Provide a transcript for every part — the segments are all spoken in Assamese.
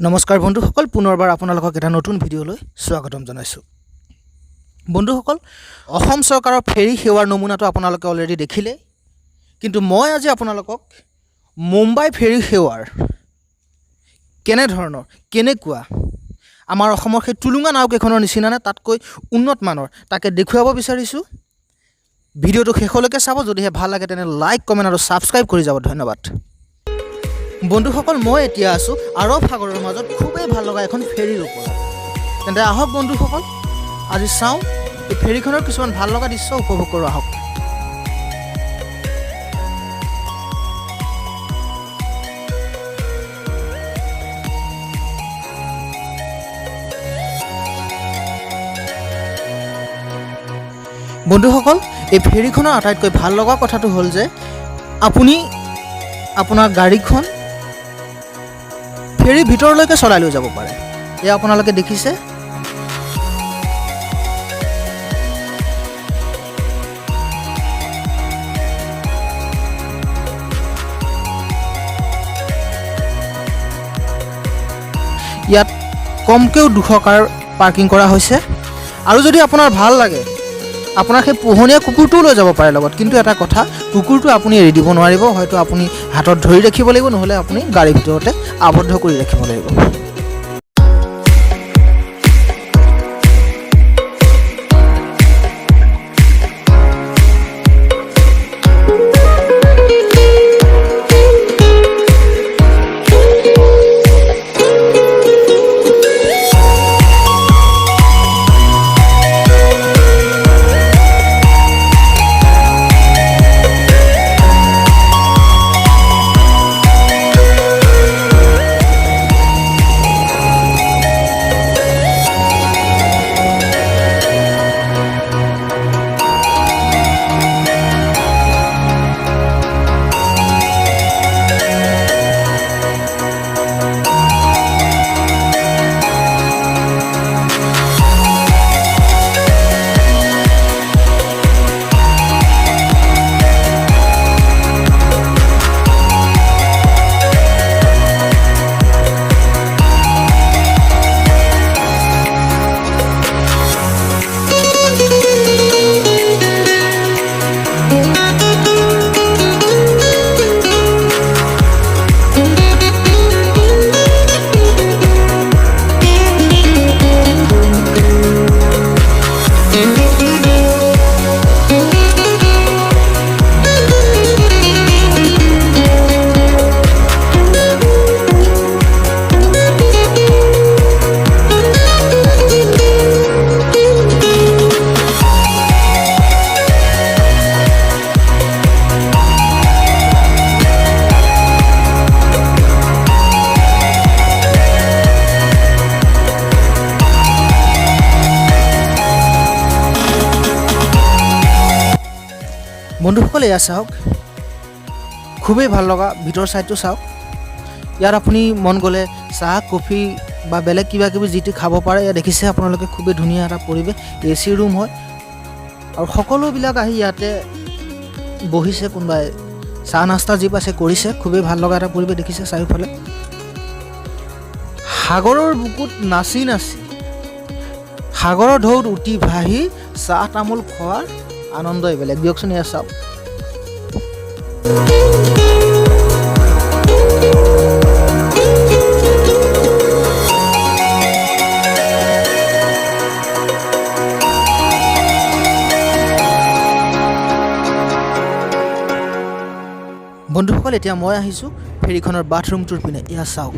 নমস্কাৰ বন্ধুসকল, পুনৰবাৰ আপোনালোকক এটা নতুন ভিডিঅ'লৈ স্বাগতম জনাইছোঁ। বন্ধুসকল, অসম চৰকাৰৰ ফেৰী সেৱাৰ নমুনাটো আপোনালোকে অলৰেডি দেখিলে, কিন্তু মই আজি আপোনালোকক মুম্বাই ফেৰী সেৱাৰ কেনেকুৱা আমাৰ অসমৰ সেই টুলুঙা নাওকেইখনৰ নিচিনা নে তাতকৈ উন্নত মানৰ তাকে দেখুৱাব বিচাৰিছোঁ। ভিডিঅ'টো শেষলৈকে চাব, যদিহে ভাল লাগে তেনে লাইক, কমেণ্ট আৰু ছাবস্ক্ৰাইব কৰি যাব। ধন্যবাদ। বন্ধুসকল, মই এতিয়া আছোঁ আৰৱ সাগৰৰ মাজত খুবেই ভাল লগা এখন ফেৰীৰ ওপৰত। তেন্তে আহক বন্ধুসকল, আজি চাওঁ এই ফেৰীখনৰ কিছুমান ভাল লগা দৃশ্য উপভোগ কৰোঁ। আহক। বন্ধুসকল, এই ফেৰীখনৰ আটাইতকৈ ভাল লগা কথাটো হ'ল যে আপুনি আপোনাৰ গাড়ীখন ফেৰী ভিতৰলৈকে চলাই লৈ যাব পাৰে। এয়া আপোনালোকে দেখিছে। ইয়াত কমকৈও 200 কাৰ পাৰ্কিং কৰা হৈছে। আৰু যদি আপোনাৰ ভাল লাগে, আপোনাৰ সেই পোহনীয়া কুকুৰটোও লৈ যাব পাৰে লগত। কিন্তু এটা কথা, কুকুৰটো আপুনি এৰি দিব নোৱাৰিব। হয়তো আপুনি হাতত ধৰি ৰাখিব লাগিব, নহ'লে আপুনি গাড়ীৰ ভিতৰতে আবদ্ধ কৰি ৰাখিব লাগিব। বন্ধুসকল, এয়া চাওক, খুবেই ভাল লগা ভিতৰ ছাইডটো চাওক। ইয়াত আপুনি মন গ'লে চাহ, কফি বা বেলেগ কিবা কিবি যি টি খাব পাৰে। ইয়াত দেখিছে আপোনালোকে, খুবেই ধুনীয়া এটা পৰিৱেশ। AC ৰুম হয় আৰু সকলোবিলাক আহি ইয়াতে বহিছে। কোনোবাই চাহ নাস্তা যি পাইছে কৰিছে। খুবেই ভাল লগা এটা পৰিৱেশ দেখিছে চাৰিওফালে। সাগৰৰ বুকুত নাচি নাচি, সাগৰৰ ঢৌত উটি ভাহি চাহ তামোল খোৱাৰ আনন্দই বেলেগ। দিয়কচোন, এয়া চাওক। বন্ধুসকল, এতিয়া মই আহিছোঁ ফেৰীখনৰ বাথৰুমটোৰ পিনে। এয়া চাওক।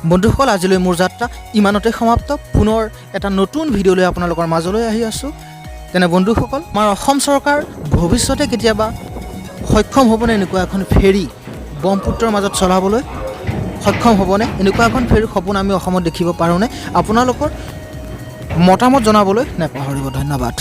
বন্ধুসকল আজিলৈ মোৰ যাত্ৰা ইমানতে সমাপ্ত পুনৰ এটা নতুন ভিডিঅ' লৈ আপোনালোকৰ মাজলৈ আহি আছোঁ তেনে বন্ধুসকল আমাৰ অসম চৰকাৰ ভৱিষ্যতে কেতিয়াবা সক্ষম হ'বনে এনেকুৱা এখন ফেৰী ব্ৰহ্মপুত্ৰৰ মাজত চলাবলৈ সক্ষম হ'বনে এনেকুৱা এখন ফেৰী সপোন আমি অসমত দেখিব পাৰোঁনে আপোনালোকৰ মতামত জনাবলৈ নেপাহৰিব ধন্যবাদ